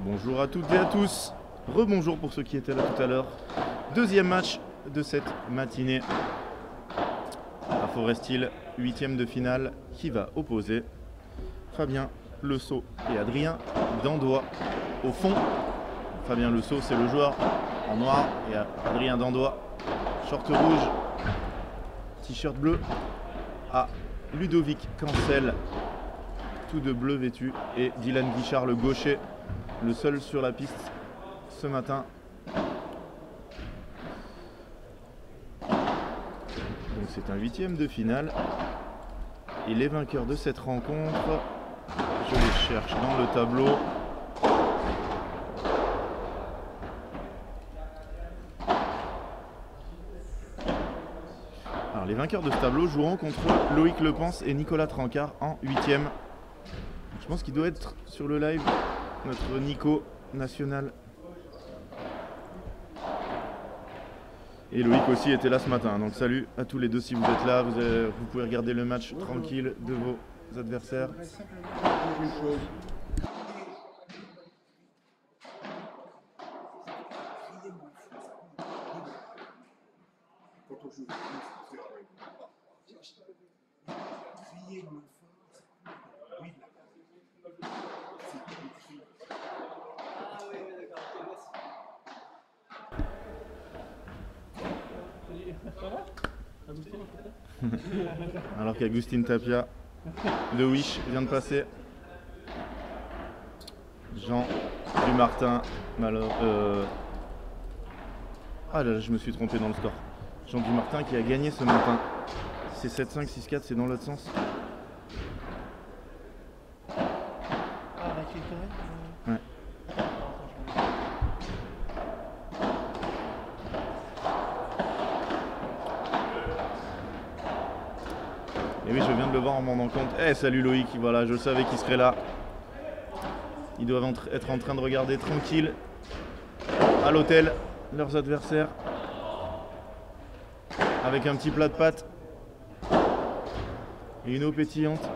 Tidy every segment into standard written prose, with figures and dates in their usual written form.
Bonjour à toutes et à tous, rebonjour pour ceux qui étaient là tout à l'heure. Deuxième match de cette matinée à Forest Hill, 8e de finale qui va opposer Fabien Lesaut et Adrien Dandois au fond. Fabien Lesaut, c'est le joueur en noir et Adrien Dandois, short rouge, t-shirt bleu, à Ludovic Cancel, tout de bleu vêtu, et Dylan Guichard, le gaucher, le seul sur la piste ce matin. Donc c'est un 8e de finale et les vainqueurs de cette rencontre, je les cherche dans le tableau. Alors les vainqueurs de ce tableau joueront contre Loïc Lepens et Nicolas Trancard en 8e. Je pense qu'il doit être sur le live, notre Nico national. Et Loïc aussi était là ce matin, donc salut à tous les deux si vous êtes là, vous pouvez regarder le match tranquille de vos adversaires. Alors qu'Agustin Tapia, le Wish vient de passer. Jean Dumartin, ah là, je me suis trompé dans le score. Jean Dumartin qui a gagné ce matin. C'est 7-5, 6-4, c'est dans l'autre sens. Ouais. Et oui, je viens de le voir en m'en rendant compte. Eh, salut Loïc, voilà, je savais qu'il serait là. Ils doivent être en train de regarder tranquille à l'hôtel leurs adversaires avec un petit plat de pâtes et une eau pétillante.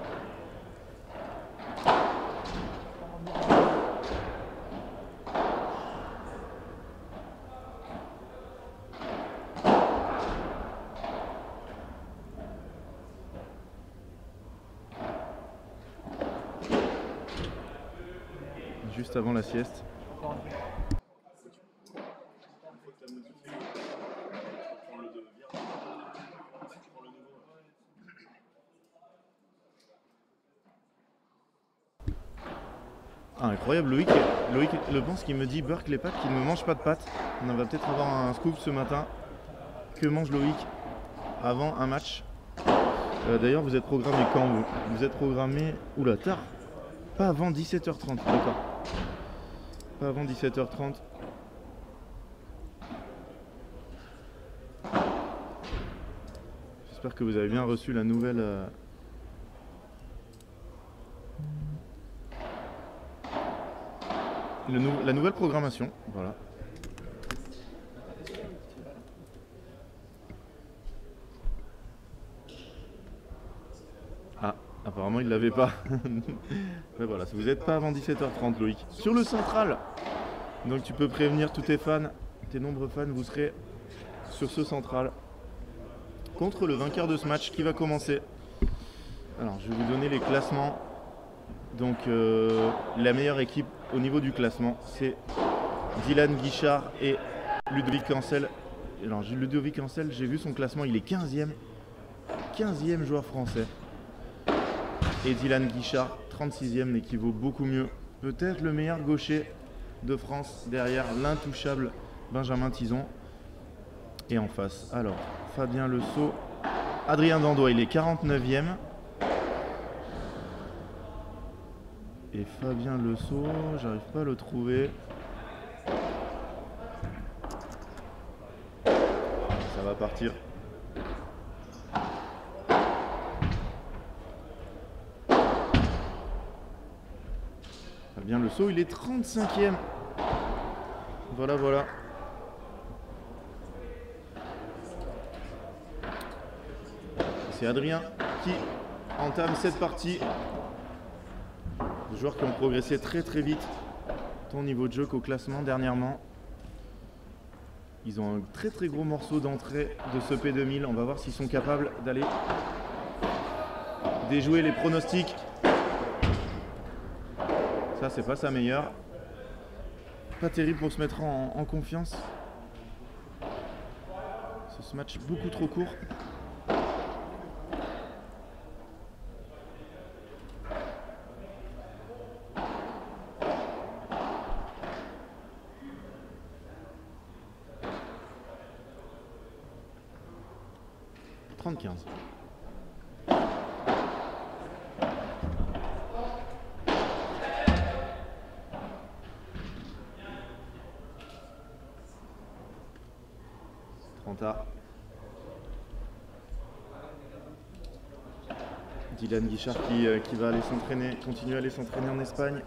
Juste avant la sieste. Ah, incroyable, Loïc Lepens qui me dit Burke les pâtes, qu'il ne mange pas de pâtes. On va peut-être avoir un scoop ce matin. Que mange Loïc avant un match? D'ailleurs, vous êtes programmé quand vous êtes programmé, oula, tard. Pas avant 17h30, d'accord. Pas avant 17h30. J'espère que vous avez bien reçu la nouvelle... la nouvelle programmation, voilà. Ah, apparemment il ne l'avait pas. Mais voilà, vous n'êtes pas avant 17h30 Loïc. Sur le central. Donc tu peux prévenir tous tes fans, tes nombreux fans, vous serez sur ce central. Contre le vainqueur de ce match qui va commencer. Alors je vais vous donner les classements. Donc la meilleure équipe au niveau du classement, c'est Dylan Guichard et Ludovic Cancel. Alors Ludovic Cancel, j'ai vu son classement, il est 15e. 15e joueur français. Et Dylan Guichard, 36e, mais qui vaut beaucoup mieux. Peut-être le meilleur gaucher de France derrière l'intouchable Benjamin Tison. Et en face, alors, Fabien Lesaut, Adrien Dandois, il est 49e. Et Fabien Lesaut, j'arrive pas à le trouver. Ça va partir. Fabien Lesaut, il est 35e. Voilà, voilà. C'est Adrien qui entame cette partie. Des joueurs qui ont progressé très très vite ton niveau de jeu qu'au classement dernièrement. Ils ont un très très gros morceau d'entrée de ce P2000. On va voir s'ils sont capables d'aller déjouer les pronostics. Ça, c'est pas sa meilleure. Pas terrible pour se mettre en confiance. Ce match beaucoup trop court. « 30-15. Dylan Guichard qui va aller s'entraîner, continuer à aller s'entraîner en Espagne.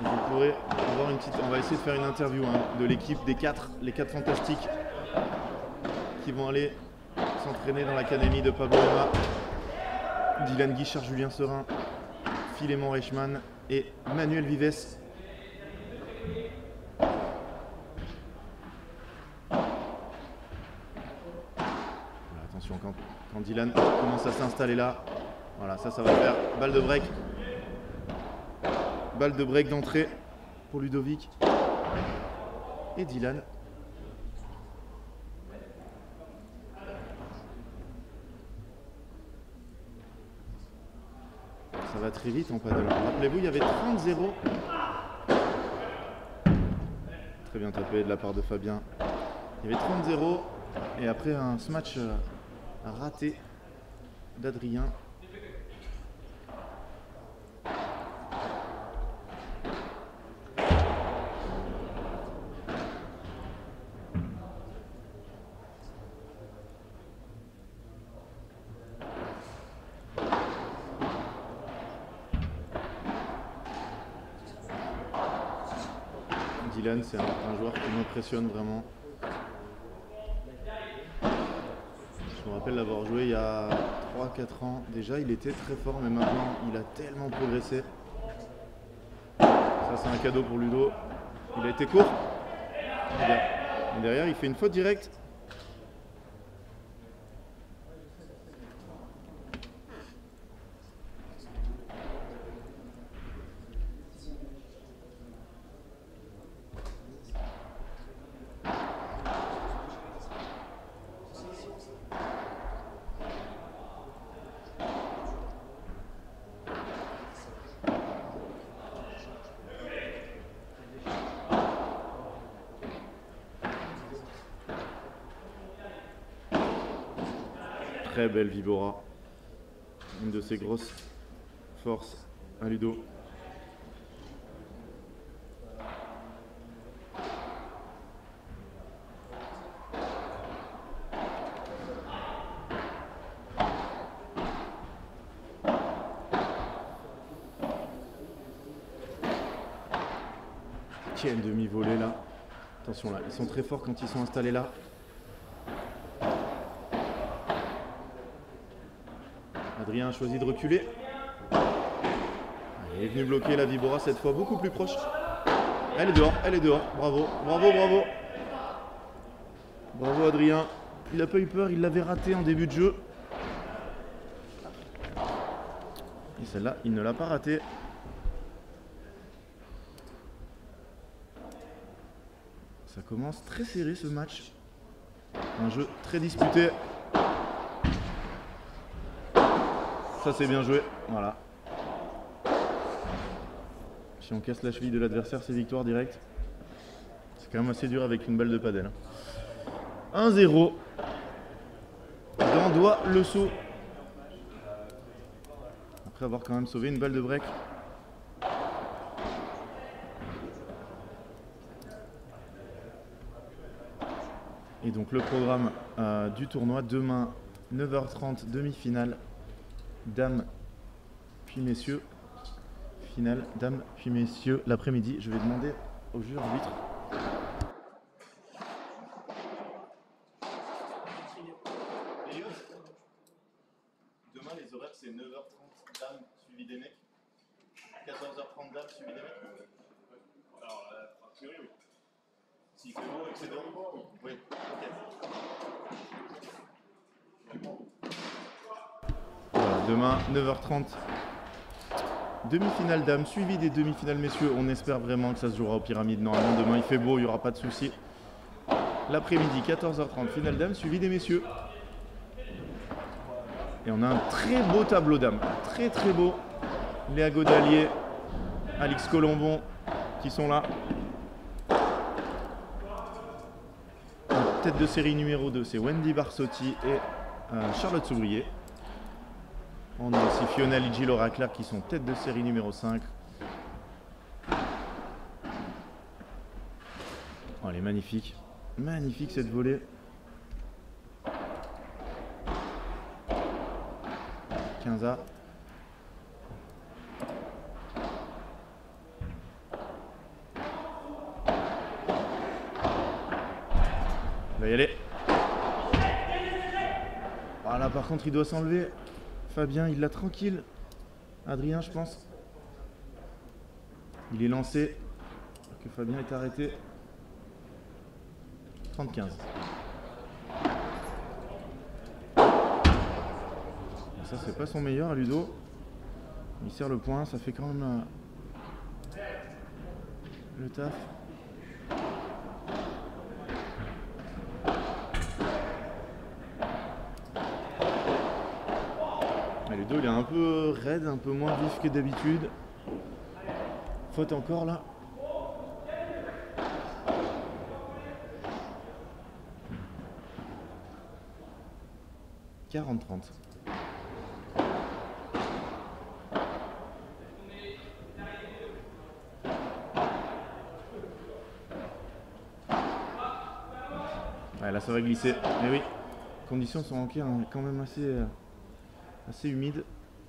Et vous pourrez avoir une petite. On va essayer de faire une interview de l'équipe des les quatre fantastiques qui vont aller s'entraîner dans l'académie de Pablo Lema. Dylan Guichard, Julien Serin, Philémon Reichmann et Manuel Vives. Attention, quand Dylan commence à s'installer là, voilà, ça va faire balle de break. Balle de break d'entrée pour Ludovic et Dylan. Ça va très vite en paddle. Rappelez-vous, il y avait 30-0. Très bien tapé de la part de Fabien. Il y avait 30-0 et après un smash raté d'Adrien. Dylan, c'est un joueur qui m'impressionne vraiment. Je me rappelle l'avoir joué il y a 3-4 ans. Déjà, il était très fort, mais maintenant, il a tellement progressé. Ça, c'est un cadeau pour Ludo. Il a été court. Et derrière, il fait une faute directe. Très belle Vibora, une de ses grosses forces à Ludo. Quel demi-volée là. Attention là, ils sont très forts quand ils sont installés là. Adrien a choisi de reculer. Il est venu bloquer la Vibora cette fois beaucoup plus proche. Elle est dehors, elle est dehors. Bravo, bravo, bravo. Bravo Adrien. Il n'a pas eu peur, il l'avait raté en début de jeu. Et celle-là, il ne l'a pas ratée. Ça commence très serré ce match. Un jeu très disputé. Ça c'est bien joué, voilà. Si on casse la cheville de l'adversaire, c'est victoire directe. C'est quand même assez dur avec une balle de padel. 1-0. Dans doigt le saut. Après avoir quand même sauvé une balle de break. Et donc le programme du tournoi, demain 9h30, demi-finale. Dames puis messieurs, finale, dames puis messieurs, l'après-midi. Je vais demander au juge arbitre. Demain les horaires c'est 9h30 dames suivi des mecs. 14h30 dame, suivi des messieurs. Alors, a priori, oui. S'il fait beau et que c'est dehors. Oui, ok. Voilà, demain, 9h30. Demi-finale dames, suivi des demi-finales messieurs. On espère vraiment que ça se jouera aux Pyramides. Normalement, demain il fait beau, il n'y aura pas de souci. L'après-midi, 14h30, finale dames, suivi des messieurs. Et on a un très beau tableau dames. Très très beau. Léa Godalier, Alix Colombon qui sont là. En tête de série numéro 2, c'est Wendy Barsotti et Charlotte Souvrier. On a aussi Fiona Ligi, Laura Claire qui sont tête de série numéro 5. Oh, elle est magnifique. Magnifique cette volée. 15A. Il va y aller. Voilà, par contre, il doit s'enlever. Fabien, il l'a tranquille. Adrien, je pense. Il est lancé. Que Fabien est arrêté. 30-15. Ça, c'est pas son meilleur à Ludo. Il sert le point, ça fait quand même le taf. Mais Ludo, il est un peu raide, un peu moins vif que d'habitude. Faute encore là. « 40-30. » Ouais, là ça va glisser. Mais oui, les conditions sont quand même assez humides.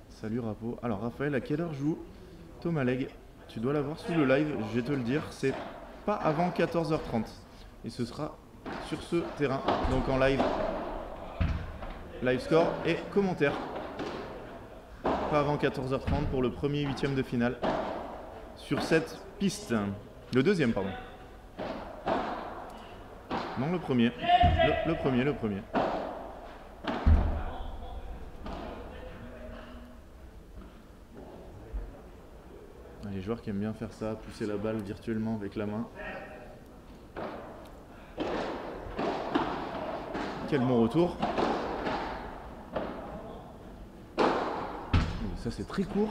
Salut Rapo. Alors Raphaël, à quelle heure joue Thomas Legge? Tu dois l'avoir sous le live, je vais te le dire. C'est pas avant 14h30. Et ce sera sur ce terrain. Donc en live. Live score et commentaires. Pas avant 14h30 pour le premier huitième de finale. Sur cette piste. Le deuxième, pardon. Non, le premier. Le premier. Les joueurs qui aiment bien faire ça, pousser la balle virtuellement avec la main. Quel bon retour. Ça c'est très court.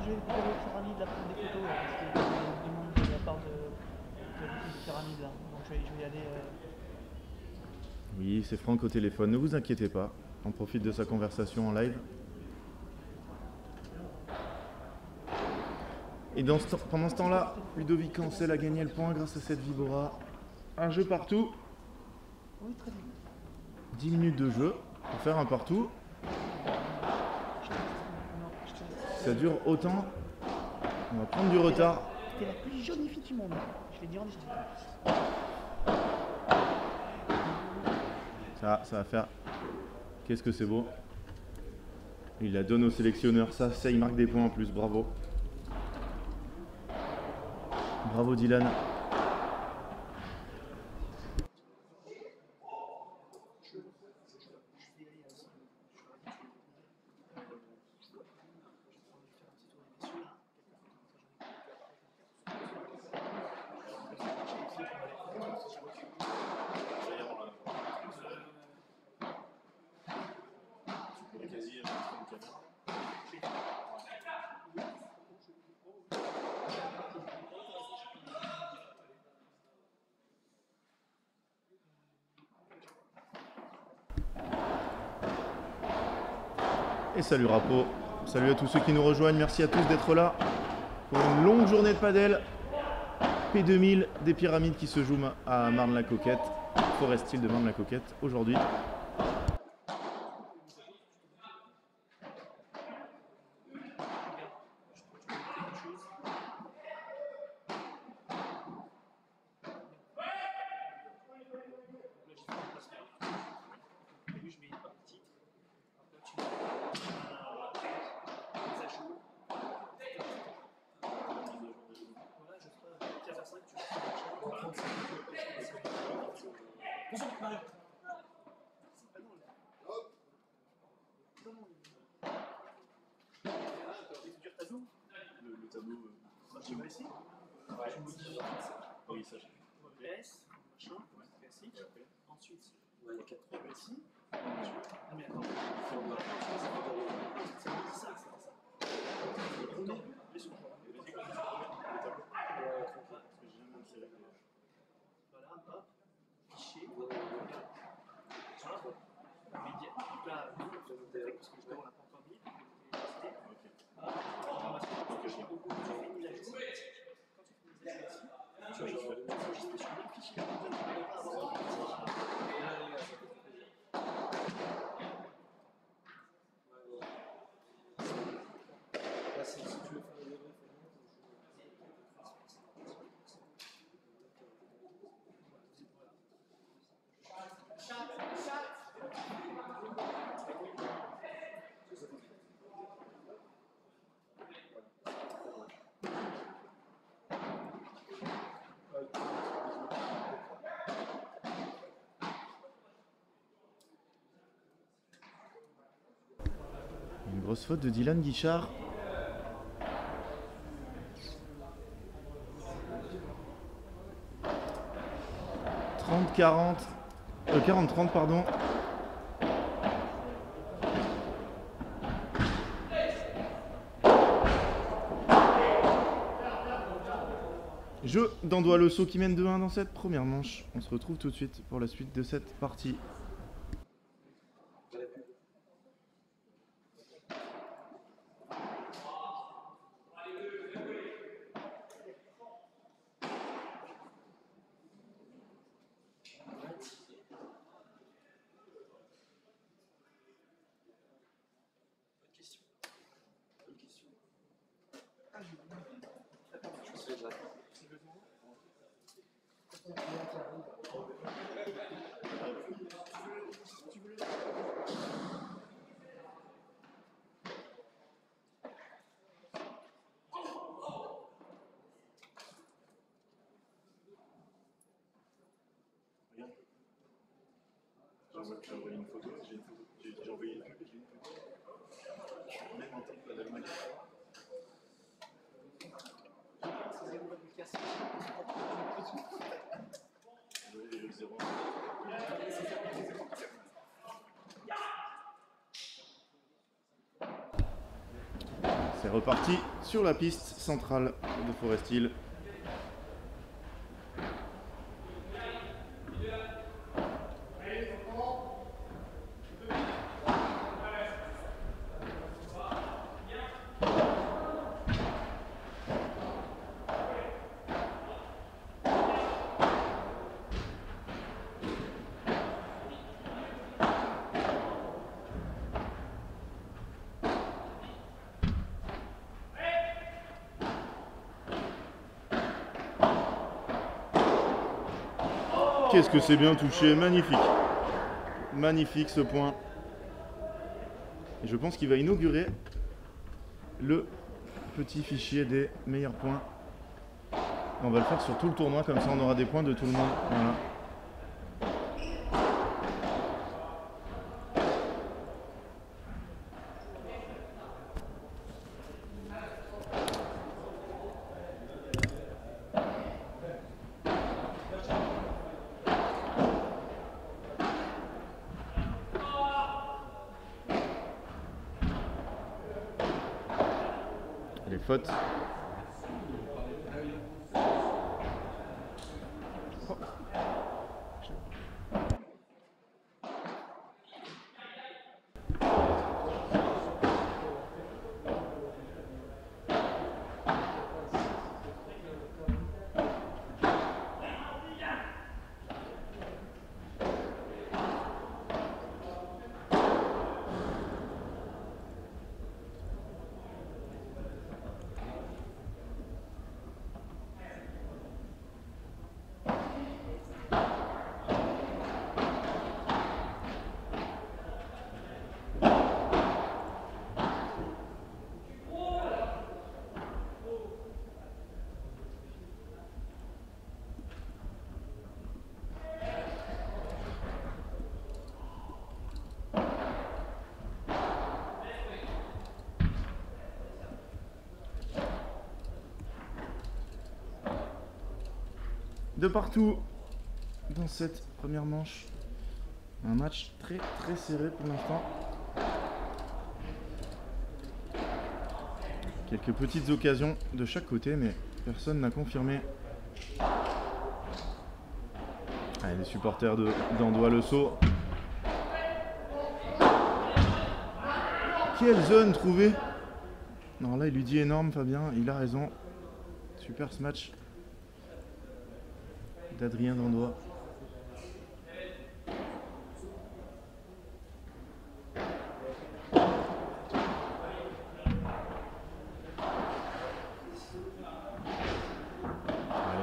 Je vais pour les pyramides là prendre des photos là, parce qu'il y a du monde de la part de l'équipe de pyramides là. Donc je vais y aller. Oui, c'est Franck au téléphone, ne vous inquiétez pas. On profite de sa conversation en live. Et pendant ce temps-là, Ludovic Cancel a gagné le point grâce à cette Vibora. Un jeu partout. Oui, très bien. 10 minutes de jeu pour faire un partout. Ça dure autant. On va prendre du retard. T'es la plus jolie fille du monde. Je l'ai dit en disant. Ça va faire. Qu'est-ce que c'est beau. Il la donne au sélectionneur. Ça, il marque des points en plus. Bravo. Bravo Dylan. Et salut Rapo, salut à tous ceux qui nous rejoignent, merci à tous d'être là pour une longue journée de padel. P2000 des Pyramides qui se jouent à Marne-la-Coquette, Forest Hill de Marne-la-Coquette aujourd'hui. Le tableau, tu vas ici. Tu modifies. Oui, ça j'ai fait. S, machin, classique. Ensuite, il y a 4 trucs ici. Non mais attends, c'est ça. Voilà, hop, fichier, média, donc là, parce que justement on l'a pas encore mis, quand tu finis la liste, tu vas juste sur le fichier, si tu veux faire le débrief, Une grosse faute de Dylan Guichard. « 40-30 pardon. Jeu d'Andois Lesso qui mène 2-1 dans cette première manche. On se retrouve tout de suite pour la suite de cette partie. J'ai envoyé une photo, j'ai envoyé une pub et j'ai une photo. Même en tant que l'Allemagne. C'est reparti sur la piste centrale de Forest Hill. Qu'est-ce que c'est bien touché, magnifique. Magnifique ce point. Et je pense qu'il va inaugurer le petit fichier des meilleurs points. On va le faire sur tout le tournoi, comme ça on aura des points de tout le monde. Voilà. Les fautes. de partout dans cette première manche. Un match très très serré pour l'instant. Quelques petites occasions de chaque côté, mais personne n'a confirmé. Allez, les supporters d'Andois Le Sceau. Quelle zone trouvée! Non, là il lui dit énorme, Fabien, il a raison. Super ce match d'Adrien d'Andois. Allez,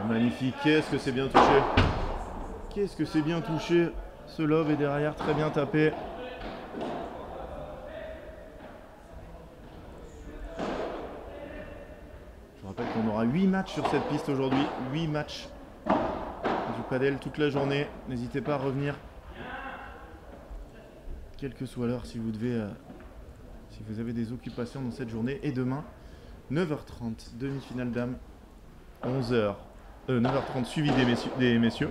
magnifique, qu'est-ce que c'est bien touché! Qu'est-ce que c'est bien touché! Ce lob est derrière, très bien tapé. Je rappelle qu'on aura 8 matchs sur cette piste aujourd'hui, 8 matchs du padel toute la journée. N'hésitez pas à revenir, quelle que soit l'heure, si vous avez des occupations dans cette journée. Et demain, 9h30, demi-finale dames, 9h30 suivi des messieurs.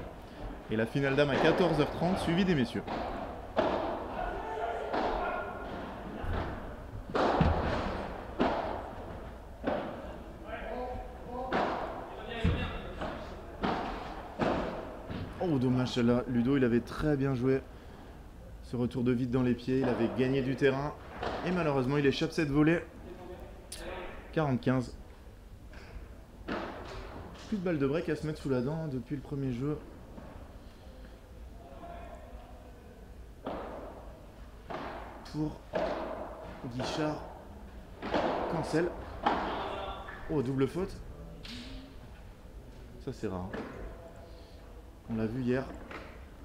Et la finale dame à 14h30 suivi des messieurs. Oh dommage celle-là, Ludo il avait très bien joué ce retour de vide dans les pieds, il avait gagné du terrain et malheureusement il échappe cette volée. 40-15. Plus de balles de break à se mettre sous la dent depuis le premier jeu. Pour Guichard Cancel. Oh, double faute. Ça c'est rare. On l'a vu hier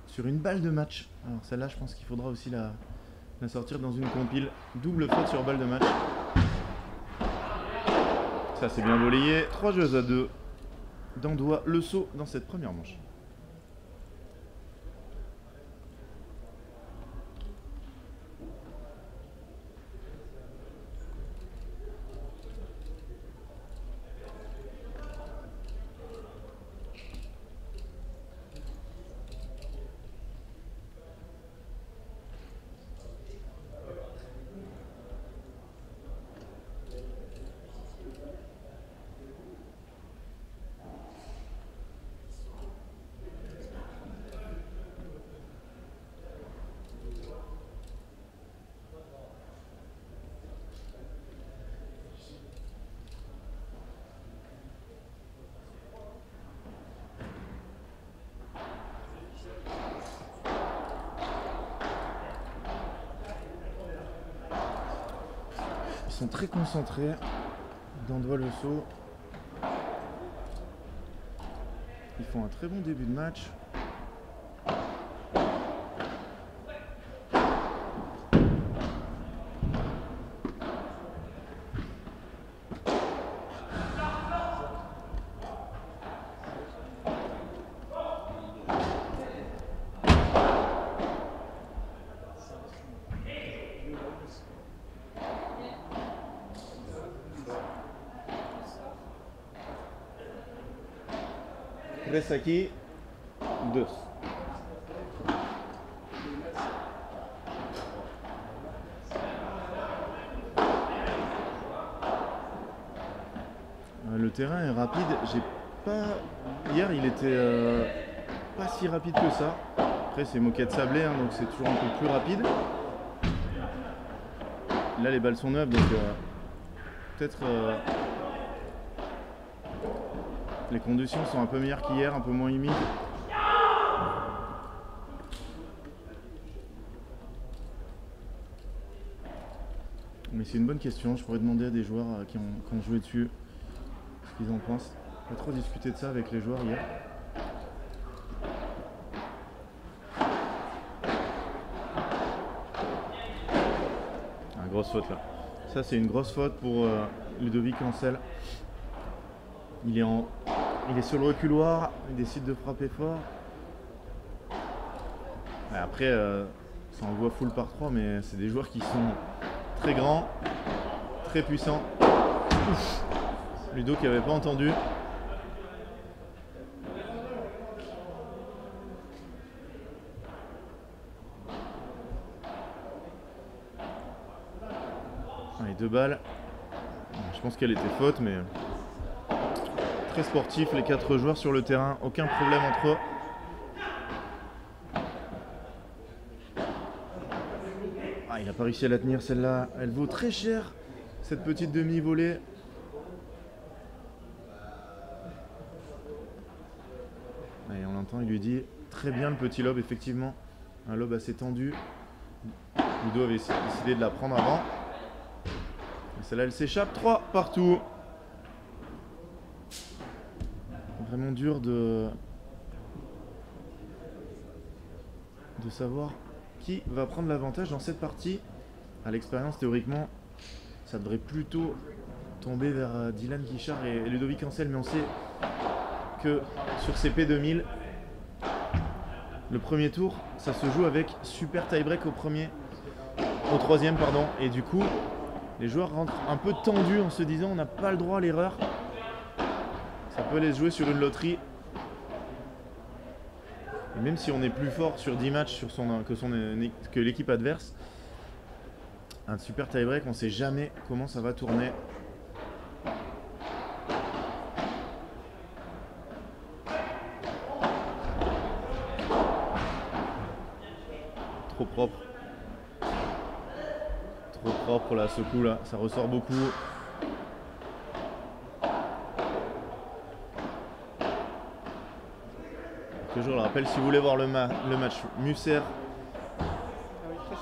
sur une balle de match. Alors celle-là je pense qu'il faudra aussi la sortir dans une compile. Double faute sur balle de match. Ça c'est bien volleyé. 3 jeux à 2 d'Andois Le Sceau dans cette première manche. Ils sont très concentrés d'Andois Le Sceau. Ils font un très bon début de match. Resaki 2. Le terrain est rapide. J'ai pas. Hier, il était pas si rapide que ça. Après, c'est moquette sablée, hein, donc c'est toujours un peu plus rapide. Là, les balles sont neuves, donc peut-être. Les conditions sont un peu meilleures qu'hier, un peu moins humides. Mais c'est une bonne question, je pourrais demander à des joueurs qui ont joué dessus ce qu'ils en pensent. On a pas trop discuté de ça avec les joueurs hier. Ah, grosse faute là. Ça c'est une grosse faute pour Ludovic Cancel. Il est sur le reculoir, il décide de frapper fort. Et après, ça envoie full par 3, mais c'est des joueurs qui sont très grands, très puissants. Ouf. Ludo qui n'avait pas entendu. 2 balles. Je pense qu'elle était faute, mais très sportif. Les 4 joueurs sur le terrain, aucun problème entre eux. Ah, il n'a pas réussi à la tenir celle-là. Elle vaut très cher, cette petite demi-volée. Et on l'entend, il lui dit très bien le petit lob, effectivement. Un lob assez tendu. Ludo avait décidé de la prendre avant. Et celle-là, elle s'échappe. 3 partout. Vraiment dur de savoir qui va prendre l'avantage dans cette partie. À l'expérience, théoriquement, ça devrait plutôt tomber vers Dylan Guichard et Ludovic Ancel, mais on sait que sur ces P2000, le premier tour, ça se joue avec super tie-break au troisième, pardon, et du coup, les joueurs rentrent un peu tendus en se disant on n'a pas le droit à l'erreur. Ça peut aller se jouer sur une loterie. Et même si on est plus fort sur 10 matchs que l'équipe adverse, un super tie-break, on ne sait jamais comment ça va tourner. Trop propre. Trop propre là, ce coup là, ça ressort beaucoup. Je le rappelle, si vous voulez voir le match Musser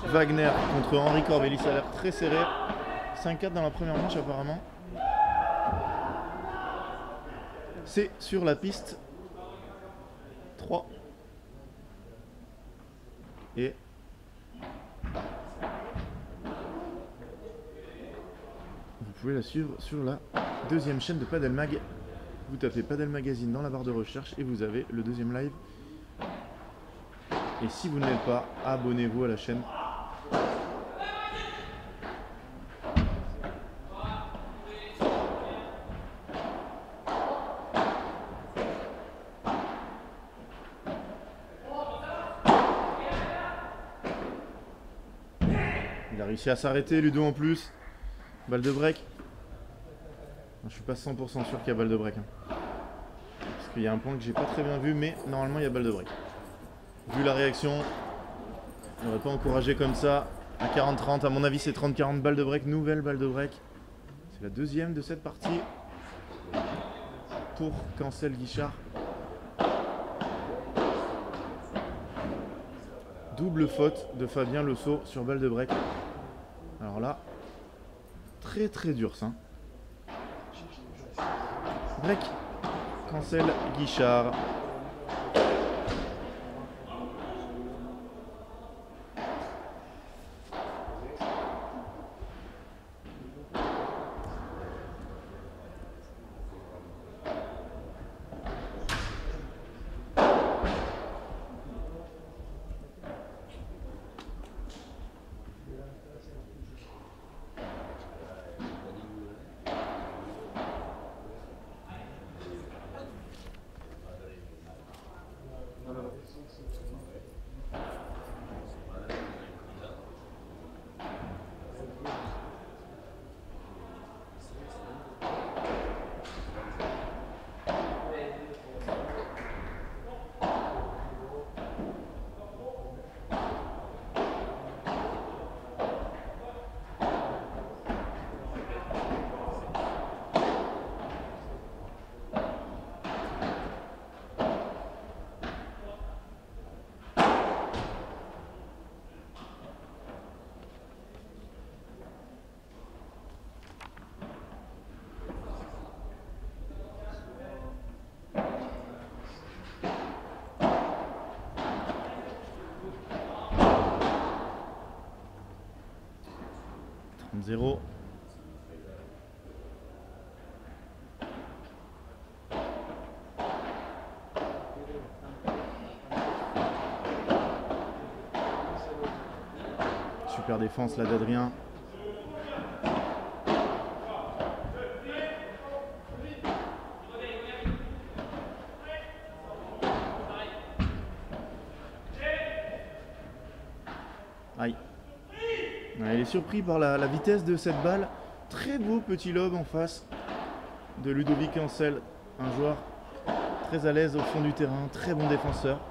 Wagner contre Henri Corbelli, ça a l'air très serré. 5-4 dans la première manche apparemment. C'est sur la piste 3. Et vous pouvez la suivre sur la deuxième chaîne de Padel Mag. Vous tapez Padel Magazine dans la barre de recherche et vous avez le deuxième live. Et si vous ne l'êtes pas, abonnez-vous à la chaîne. Il a réussi à s'arrêter, Ludo en plus. Balle de break. Je suis pas 100% sûr qu'il y a balle de break. Parce qu'il y a un point que j'ai pas très bien vu, mais normalement il y a balle de break. Vu la réaction, on n'aurait pas encouragé comme ça. À 40-30, à mon avis c'est 30-40 balle de break, nouvelle balle de break. C'est la deuxième de cette partie pour Cancel Guichard. Double faute de Fabien Le Saux sur balle de break. Alors là, très très dur ça. Break, Cancel Guichard. Zéro. Super défense là d'Adrien. Aïe. Il est surpris par la vitesse de cette balle. très beau petit lob en face de Ludovic Ancel, un joueur très à l'aise au fond du terrain, très bon défenseur.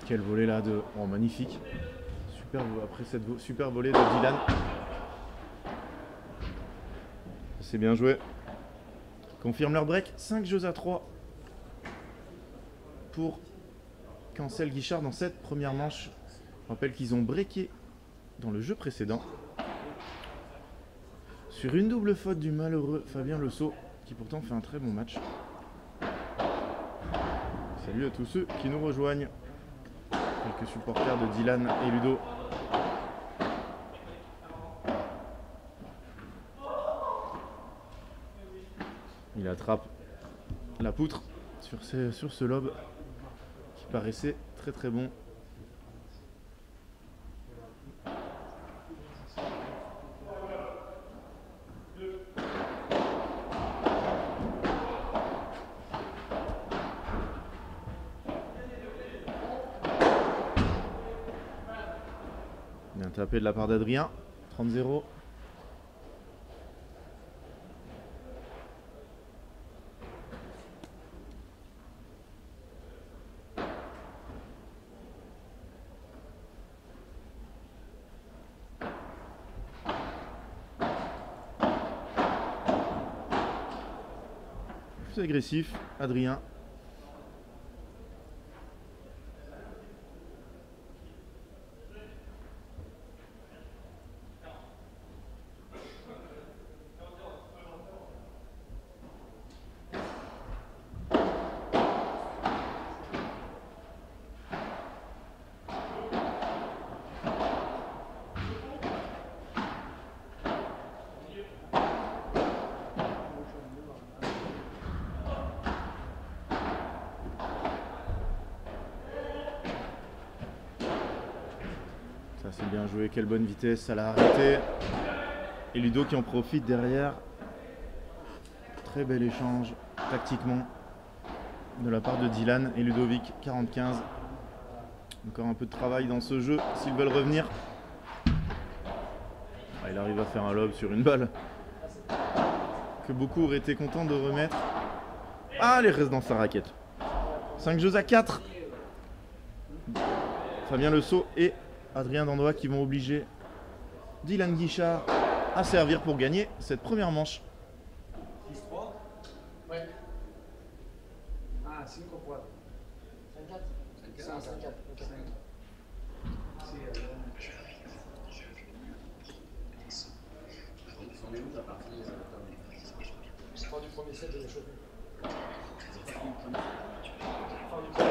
Quel volet là de... Oh, magnifique. Super, après cette super volée de Dylan. C'est bien joué. Confirme leur break. 5 jeux à 3 pour Cancel Guichard dans cette première manche. Je rappelle qu'ils ont breaké dans le jeu précédent. Sur une double faute du malheureux Fabien Le Sceau, qui pourtant fait un très bon match. Salut à tous ceux qui nous rejoignent. Quelques supporters de Dylan et Ludo. Il attrape la poutre sur ce lob qui paraissait très très bon. Bien tapé de la part d'Adrien. 30-0. Plus agressif, Adrien. Ça c'est bien joué, quelle bonne vitesse, ça l'a arrêté. Et Ludo qui en profite derrière. Très bel échange tactiquement de la part de Dylan et Ludovic. 45. Encore un peu de travail dans ce jeu s'ils veulent revenir. Ah, il arrive à faire un lob sur une balle que beaucoup auraient été contents de remettre. Ah, il reste dans sa raquette. 5 jeux à 4. Fabien Le Sceau et Adrien Dandois qui vont obliger Dylan Guichard à servir pour gagner cette première manche. 6-3. Ouais. Ah, 5 o 4. 5-4. 5-4. Ok. Fin du premier set de l'échauffement. Fin du premier set.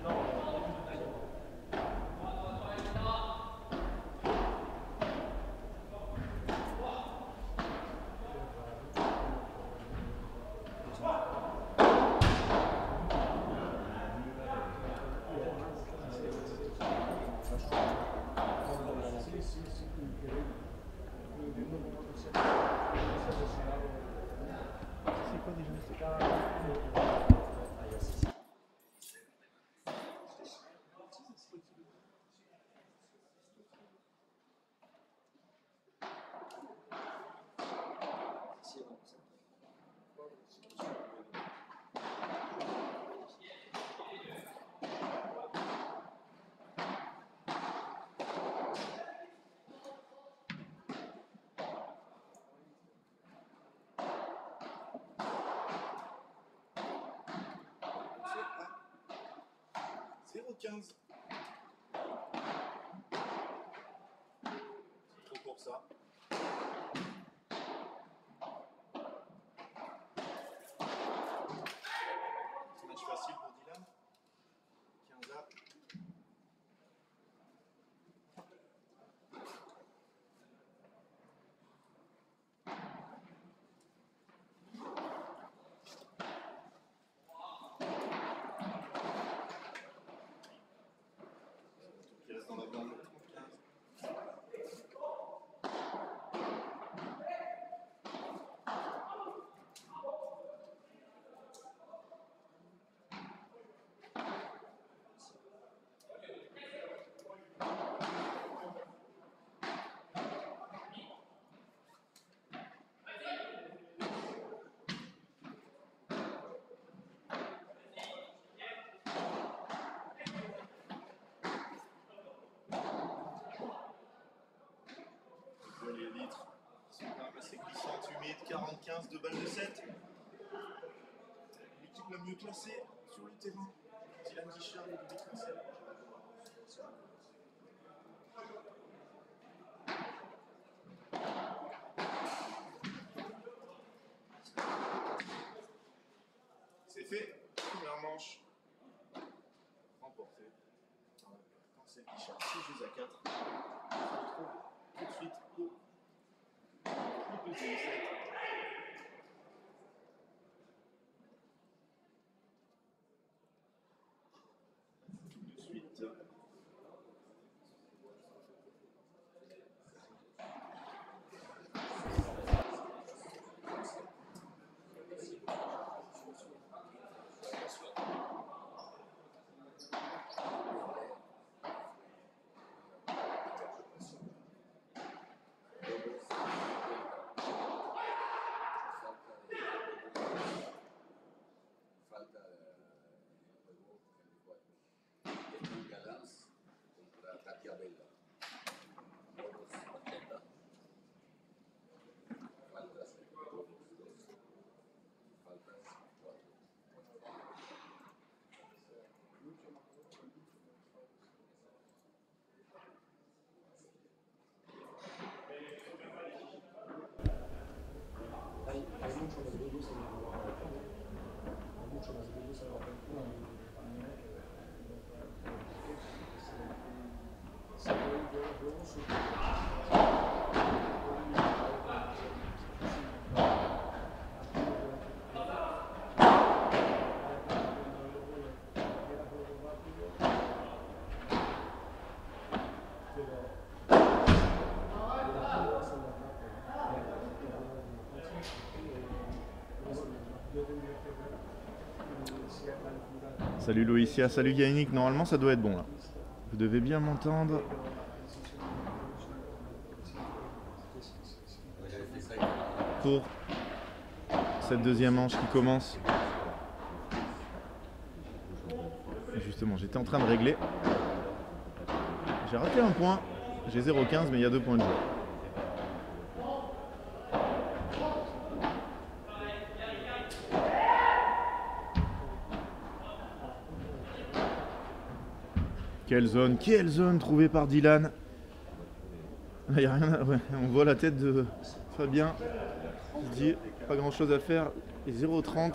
Non, C'est quoi déjà? C'est 0,15. Trop pour ça. C'est un match facile pour Dylan. 15 à. Il reste dans la bande. 15. C'est glissante, humide, 40-15, 2 balles de 7. L'équipe la mieux classée sur le terrain. Dylan Guichard et Ludovic Marcel. C'est fait. Première manche. Remportée. Marcel Guichard, 6 jeux à 4. On se retrouve tout de suite au deuxième set. Salut Loïcia, salut Yannick, normalement ça doit être bon là. Vous devez bien m'entendre. Pour cette deuxième manche qui commence. Et justement, j'étais en train de régler. J'ai raté un point, j'ai 0,15 mais il y a 2 points de jeu. Quelle zone trouvée par Dylan. Là, y a rien à... ouais, on voit la tête de Fabien. Il se dit pas grand chose à faire. Et 0,30.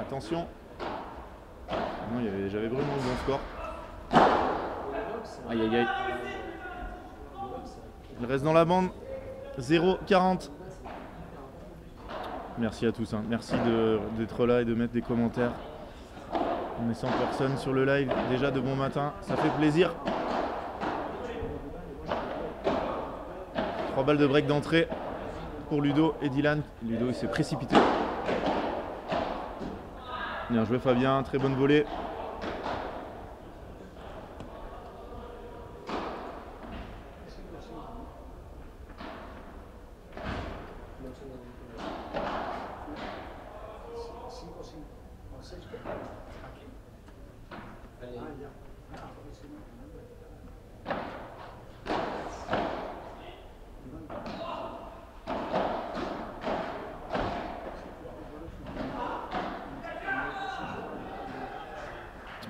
Attention. Non, j'avais vraiment le bon score. Aïe aïe aïe. Il reste dans la bande. 0,40. Merci à tous. Hein. Merci d'être là et de mettre des commentaires. On est 100 personnes sur le live, déjà de bon matin, ça fait plaisir. 3 balles de break d'entrée pour Ludo et Dylan. Ludo il s'est précipité. Bien joué Fabien, très bonne volée.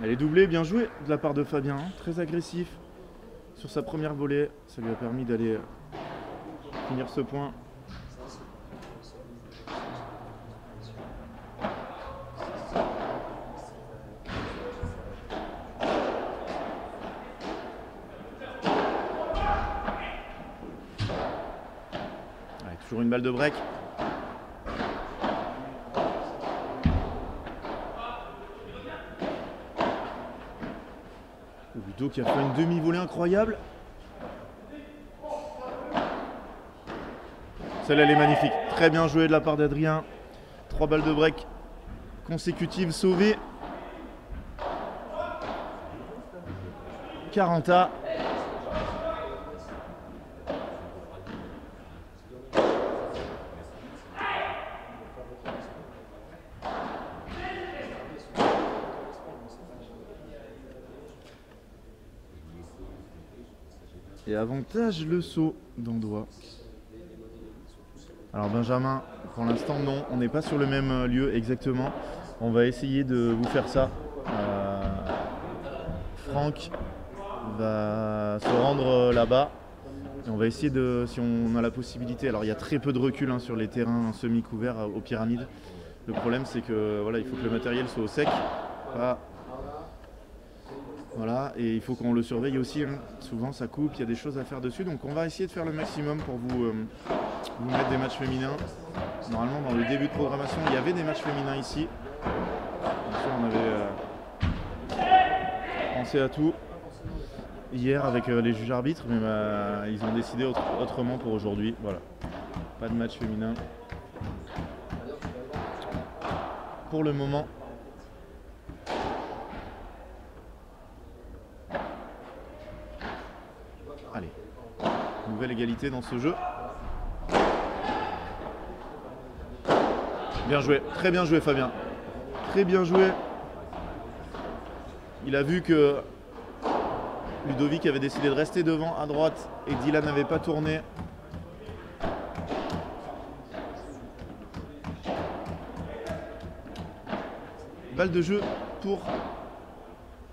Elle est doublée, bien joué de la part de Fabien, hein, très agressif sur sa première volée. Ça lui a permis d'aller finir ce point. Allez, toujours une balle de break. Ludo qui a fait une demi-volée incroyable. Celle-là, elle est magnifique. Très bien joué de la part d'Adrien. 3 balles de break consécutives sauvées. 40A. Et avantage le saut d'Andois. Alors Benjamin, pour l'instant non, on n'est pas sur le même lieu exactement. On va essayer de vous faire ça. Franck va se rendre là-bas et on va essayer de, si on a la possibilité, alors il y a très peu de recul hein, sur les terrains semi-couverts aux pyramides. Le problème c'est que voilà, il faut que le matériel soit au sec. Voilà, et il faut qu'on le surveille aussi, hein. Souvent ça coupe, il y a des choses à faire dessus, donc on va essayer de faire le maximum pour vous mettre des matchs féminins. Normalement dans le début de programmation il y avait des matchs féminins ici. Bien sûr on avait pensé à tout hier avec les juges arbitres, mais ils ont décidé autrement pour aujourd'hui. Voilà, pas de match féminin pour le moment. Allez, nouvelle égalité dans ce jeu. Bien joué, très bien joué Fabien. Très bien joué. Il a vu que Ludovic avait décidé de rester devant à droite et Dylan n'avait pas tourné. Balle de jeu pour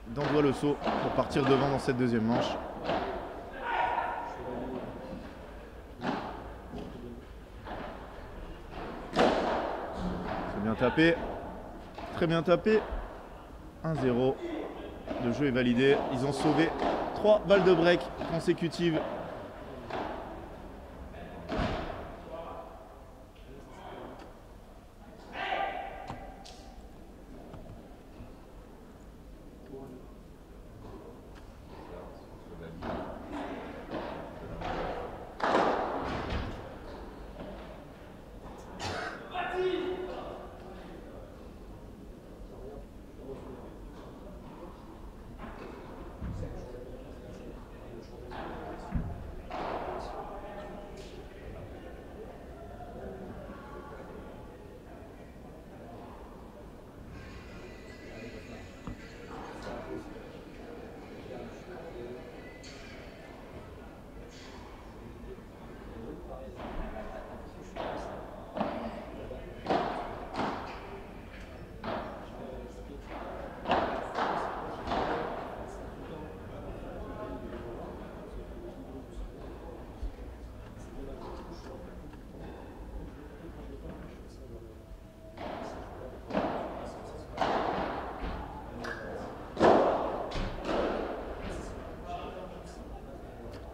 Dandois Le Sceau pour partir devant dans cette deuxième manche. C'est bien tapé, très bien tapé. 1-0. Le jeu est validé. Ils ont sauvé 3 balles de break consécutives.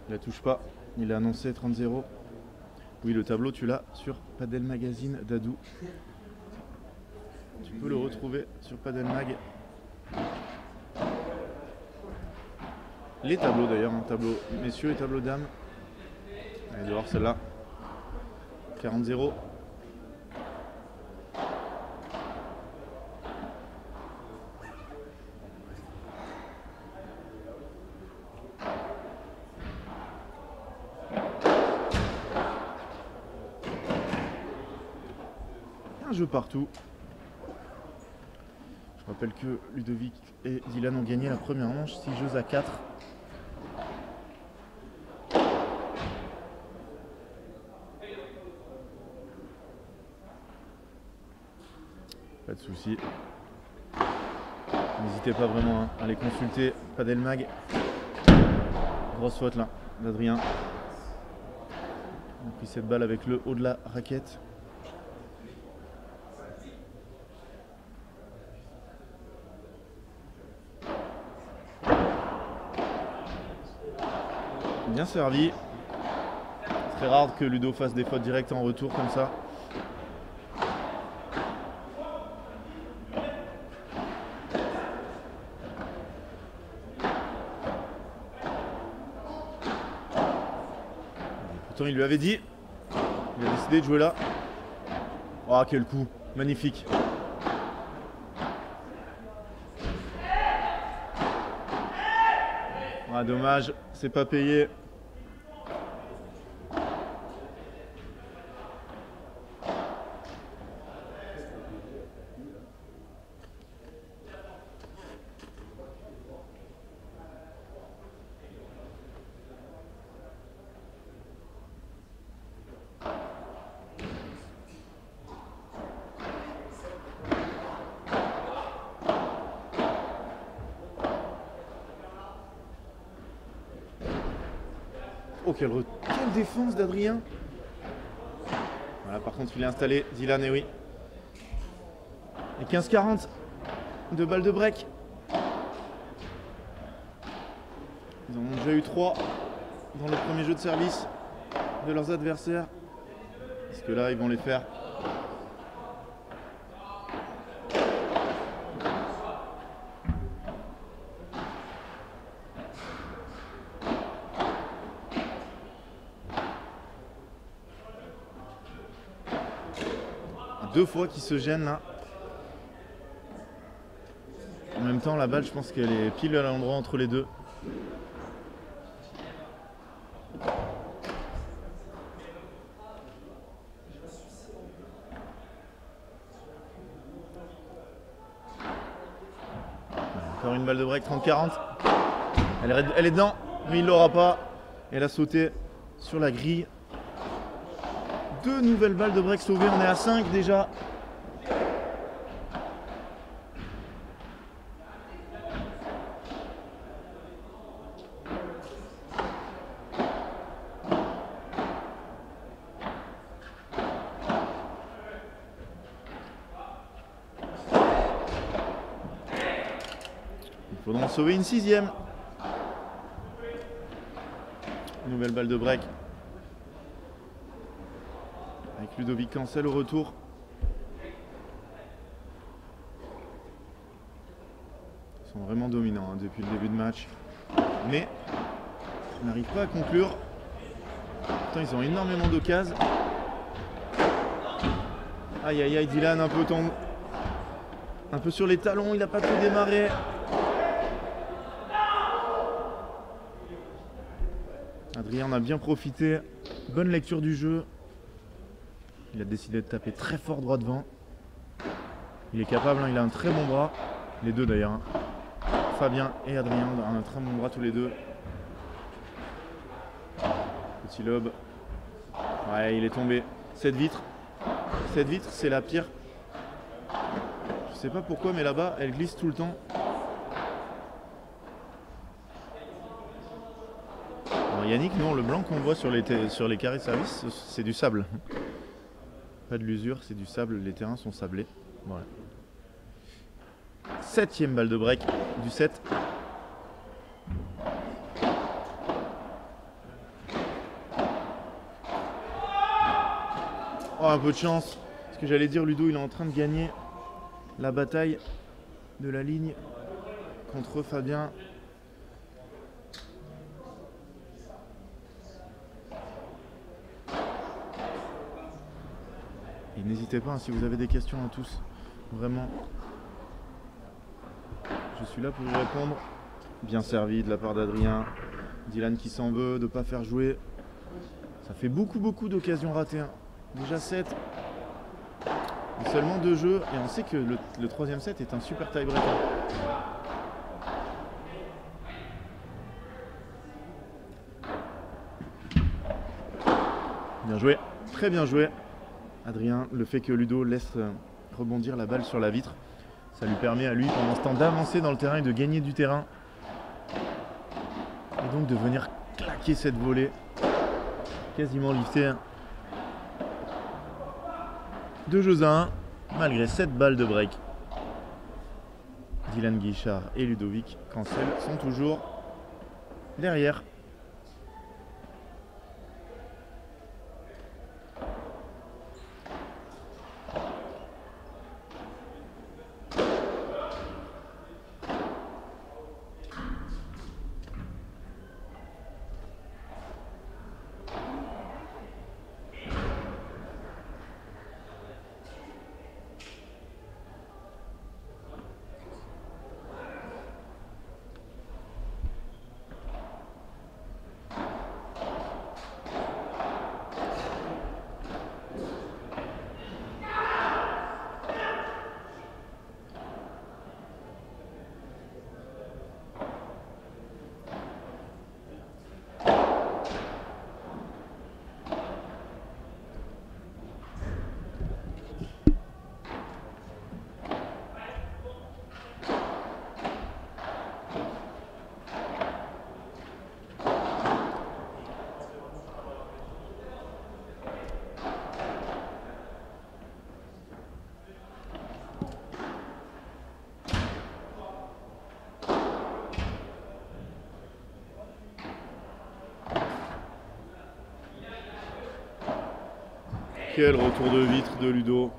Il la touche pas, il a annoncé 30-0. Oui, le tableau tu l'as sur Padel Magazine d'Adou. Tu peux le retrouver sur Padel Mag. Les tableaux d'ailleurs, un tableau messieurs et tableau dames. Allez dehors celle-là. 40-0. Un jeu partout. Je rappelle que Ludovic et Dylan ont gagné la première manche, 6 jeux à 4. Pas de souci. N'hésitez pas vraiment à aller consulter Padel Mag. Grosse faute là d'Adrien. On a pris cette balle avec le haut de la raquette. Bien servi. Très rare que Ludo fasse des fautes directes en retour comme ça. Pourtant il lui avait dit. Il a décidé de jouer là. Oh quel coup. Magnifique. Ah, dommage, c'est pas payé. Oh, quelle défense d'Adrien. Voilà, par contre, il est installé, Dylan, et oui. Et 15-40 de balles de break. Ils en ont déjà eu 3 dans le premier jeu de service de leurs adversaires. Est-ce que là, ils vont les faire? Deux fois qu'il se gêne là. En même temps, la balle, je pense qu'elle est pile à l'endroit entre les deux. Encore une balle de break, 30-40. Elle est dedans, mais il l'aura pas. Elle a sauté sur la grille. 2 nouvelles balles de break sauvées, on est à 5 déjà. Il faudra en sauver une 6e. Nouvelle balle de break. Avec Ludovic Cancel au retour. Ils sont vraiment dominants depuis le début de match. Mais ils n'arrivent pas à conclure. Pourtant, ils ont énormément d'occasions. Aïe aïe aïe, Dylan un peu sur les talons, il n'a pas tout démarré. Adrien en a bien profité. Bonne lecture du jeu. Il a décidé de taper très fort droit devant. Il est capable, il a un très bon bras. Les deux d'ailleurs. Fabien et Adrien ont un très bon bras tous les deux. Petit lob. Ouais, il est tombé. Cette vitre, c'est la pire. Je sais pas pourquoi, mais là-bas, elle glisse tout le temps. Alors Yannick, non, le blanc qu'on voit sur les carrés de service, c'est du sable. Pas de l'usure, c'est du sable, les terrains sont sablés. Voilà. 7e balle de break du set. Oh, un peu de chance. Ce que j'allais dire, Ludo, il est en train de gagner la bataille de la ligne contre Fabien. Et n'hésitez pas, si vous avez des questions à tous, vraiment, je suis là pour vous répondre. Bien servi de la part d'Adrien. Dylan qui s'en veut de ne pas faire jouer. Ça fait beaucoup d'occasions ratées. Déjà 7. Et seulement 2 jeux. Et on sait que le 3e set est un super tie-breaker. Bien joué. Très bien joué. Adrien, le fait que Ludo laisse rebondir la balle sur la vitre, ça lui permet à lui pendant ce temps d'avancer dans le terrain et de gagner du terrain. Et donc de venir claquer cette volée. Quasiment lifté. 2 jeux à 1, malgré 7 balles de break. Dylan Guichard et Ludovic Cancel sont toujours derrière. Quel retour de vitre de Ludo.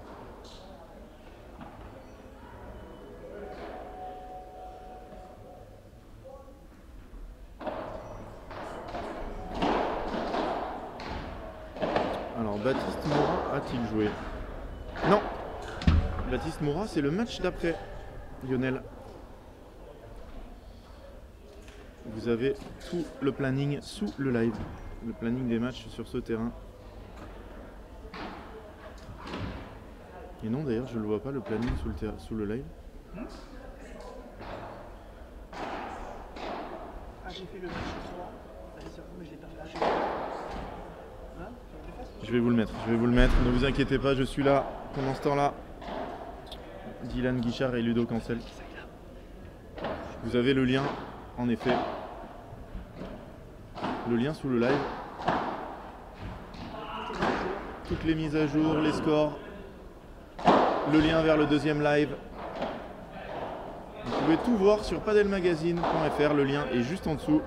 Alors Baptiste Moura a-t-il joué? Non. Baptiste Moura, c'est le match d'après, Lionel. Vous avez tout le planning sous le live. Le planning des matchs sur ce terrain. Et non, d'ailleurs, je ne le vois pas, le planning sous le live. Ah, j'ai fait le match 3. Allez, c'est bon, mais je l'ai pas fait. Hein? Je vais vous le mettre, ne vous inquiétez pas, je suis là pendant ce temps-là. Dylan Guichard et Ludo Cancel. Vous avez le lien, en effet. Le lien sous le live. Toutes les mises à jour, les scores. Le lien vers le deuxième live. Vous pouvez tout voir sur padelmagazine.fr, le lien est juste en dessous.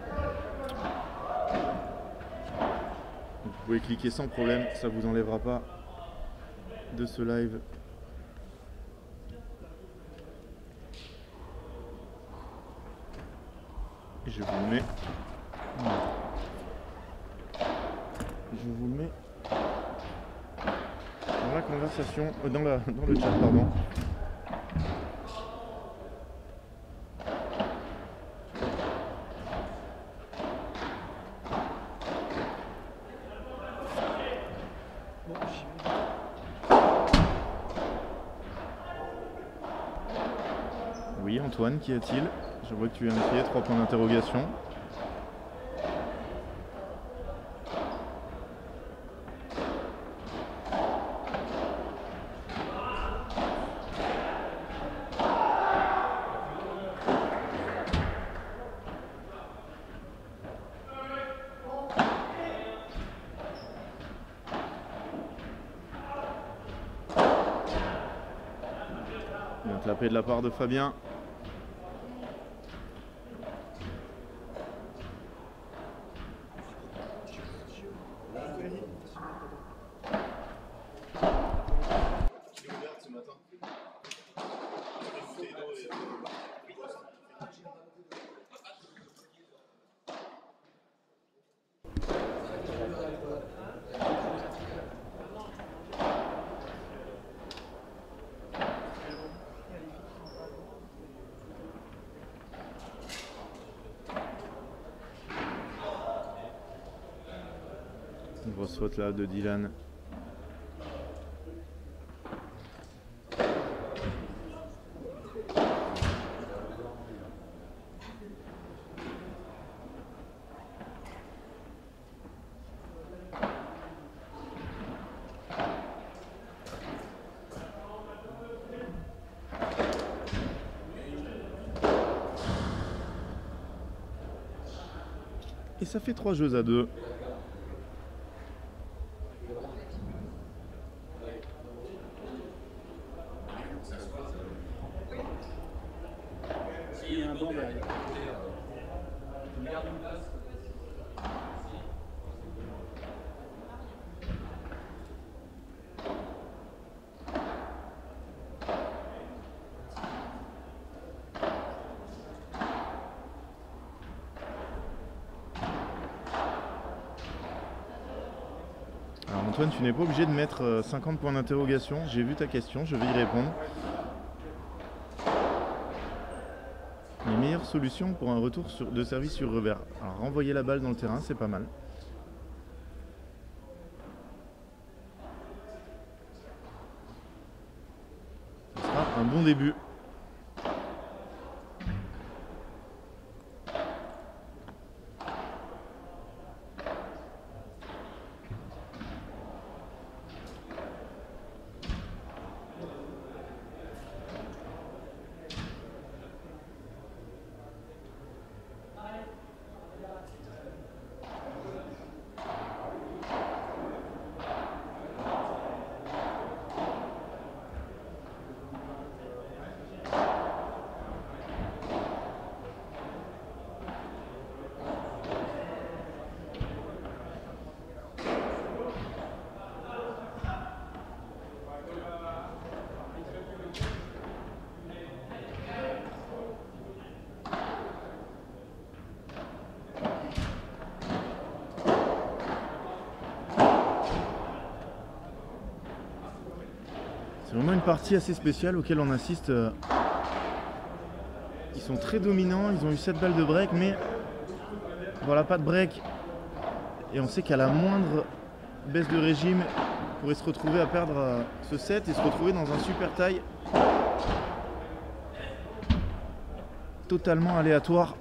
Vous pouvez cliquer sans problème, ça ne vous enlèvera pas de ce live. Et je vous le mets. Je vous le mets dans la conversation, dans le chat, pardon. Bon, j'y vais. Oui, Antoine, qu'y a-t-il? Je vois que tu es inquiet, 3 points d'interrogation. Bien tapé de la part de Fabien. Une grosse faute là de Dylan. Et ça fait 3 jeux à 2. Il y a un banc derrière. Alors Antoine, tu n'es pas obligé de mettre 50 points d'interrogation. J'ai vu ta question, je vais y répondre. Les meilleures solutions pour un retour de service sur revers. Alors renvoyer la balle dans le terrain, c'est pas mal. Ce sera un bon début. C'est vraiment une partie assez spéciale auquel on assiste. Ils sont très dominants, ils ont eu 7 balles de break, mais voilà, pas de break. Et on sait qu'à la moindre baisse de régime, on pourrait se retrouver à perdre ce set et se retrouver dans un super tie totalement aléatoire.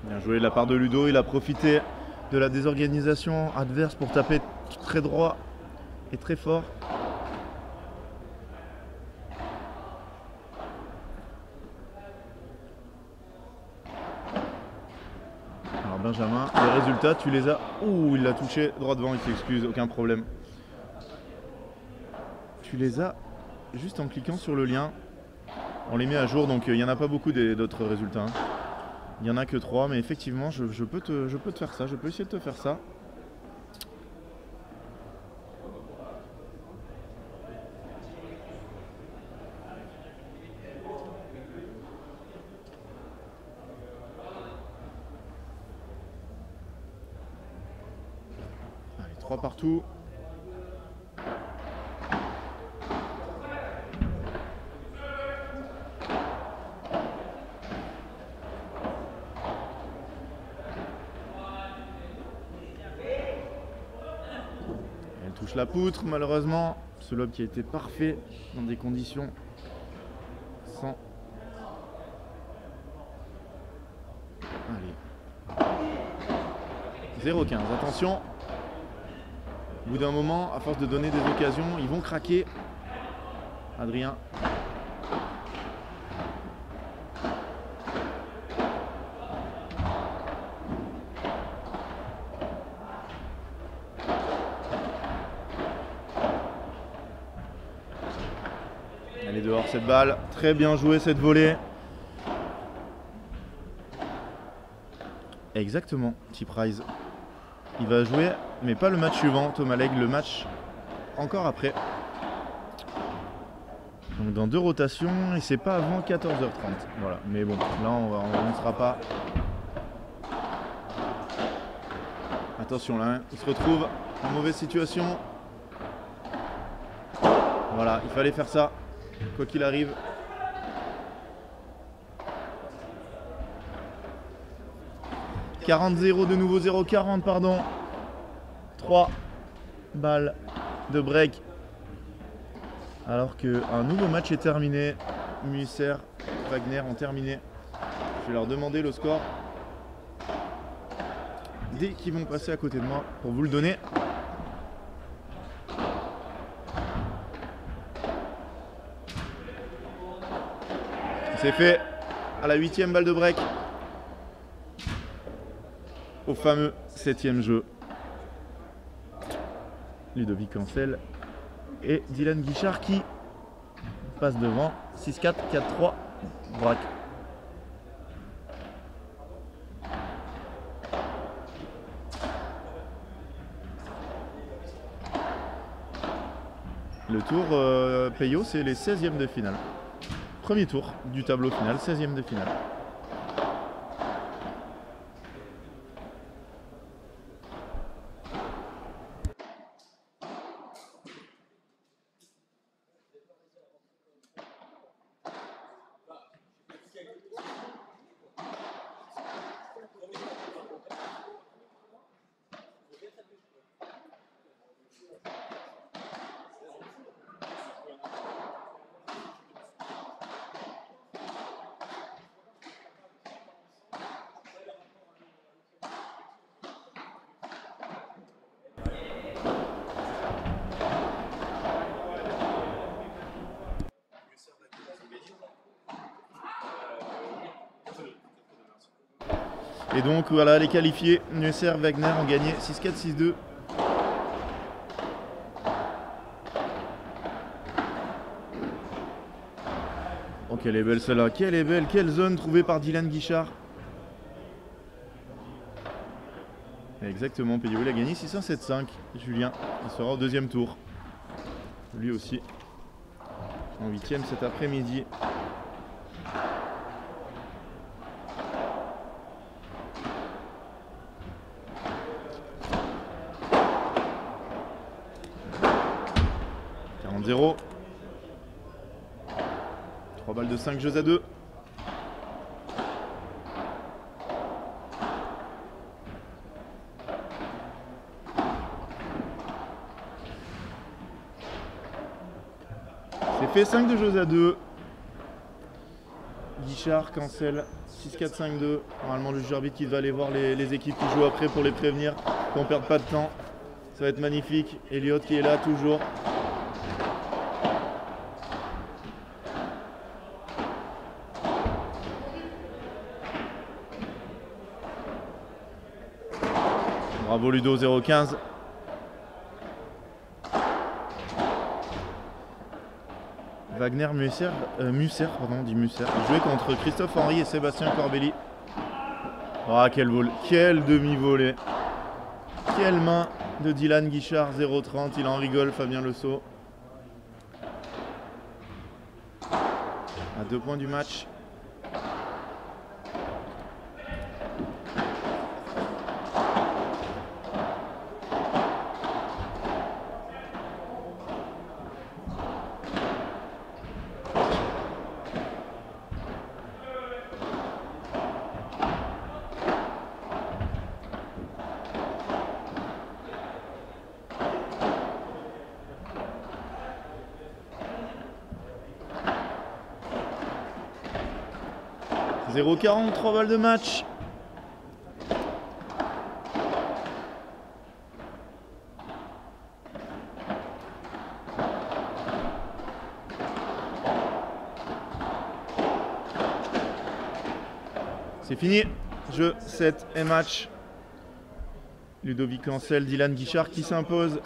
Bien joué de la part de Ludo, il a profité de la désorganisation adverse pour taper très droit et très fort. Alors Benjamin, les résultats, tu les as... Ouh, il l'a touché droit devant, il s'excuse, aucun problème. Tu les as juste en cliquant sur le lien. On les met à jour, donc il n'y en a pas beaucoup d'autres résultats. Hein. Il n'y en a que 3, mais effectivement, je peux te faire ça, je peux essayer de te faire ça. Allez, 3 partout. Touche la poutre, malheureusement. Ce lob qui a été parfait dans des conditions sans. Allez. 0,15. Attention. Au bout d'un moment, à force de donner des occasions, ils vont craquer. Adrien. Elle est dehors cette balle, très bien joué cette volée. Exactement, Tip Rise. Il va jouer, mais pas le match suivant, Thomas Legge, le match encore après. Donc dans 2 rotations, et c'est pas avant 14h30. Voilà, mais bon, là on ne sera pas. Attention là, hein, il se retrouve en mauvaise situation. Voilà, il fallait faire ça. Quoi qu'il arrive. « 40-0 de nouveau, 0-40 pardon. 3 balles de break. Alors qu'un nouveau match est terminé. Musser, Wagner ont terminé. Je vais leur demander le score dès qu'ils vont passer à côté de moi pour vous le donner. C'est fait à la 8e balle de break. Au fameux 7e jeu. Ludovic Ancel et Dylan Guichard qui passe devant. 6-4, 4-3, braque. Le tour Peyo, c'est les 16e de finale. Premier tour du tableau final, 16e de finale. Et donc voilà, les qualifiés, Musser, Wagner ont gagné 6-4, 6-2. Oh, quelle est belle celle-là, quelle est belle, quelle zone trouvée par Dylan Guichard. Exactement, Peyo, il a gagné 600-7-5. Julien, il sera au deuxième tour. Lui aussi, en 8e cet après-midi. « 40-0. 3 balles de 5 jeux à 2. C'est fait, 5 de jeux à 2. Guichard, cancel, 6-4-5-2. Normalement, le juge arbitre qui va aller voir les équipes qui jouent après pour les prévenir, qu'on ne perde pas de temps. Ça va être magnifique. Elliott qui est là toujours. Bravo Ludo, 0-15. Wagner Musser, il jouait contre Christophe Henry et Sébastien Corbelli. Oh, quel vol, quel demi-volée. Quelle main de Dylan Guichard, 0-30, il en rigole, Fabien Le Saux. À 2 points du match. « 0-40, 3 balles de match. C'est fini. Jeu 7 et match. Ludovic Ancel, Dylan Guichard qui s'impose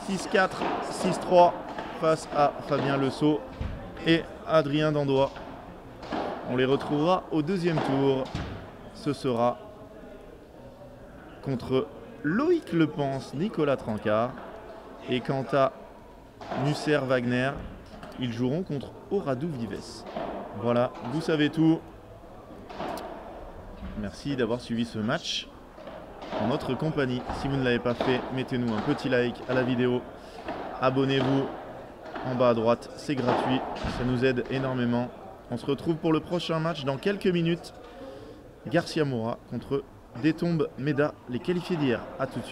6-4, 6-3 face à Fabien Le Saux et Adrien Dandois. On les retrouvera au deuxième tour. Ce sera contre Loïc Lepens, Nicolas Trancard. Et quant à Musser Wagner, ils joueront contre Oradou Vives. Voilà, vous savez tout. Merci d'avoir suivi ce match en notre compagnie. Si vous ne l'avez pas fait, mettez-nous un petit like à la vidéo. Abonnez-vous en bas à droite, c'est gratuit. Ça nous aide énormément. On se retrouve pour le prochain match dans quelques minutes. Garcia Moura contre Détombe Meda, les qualifiés d'hier. A tout de suite.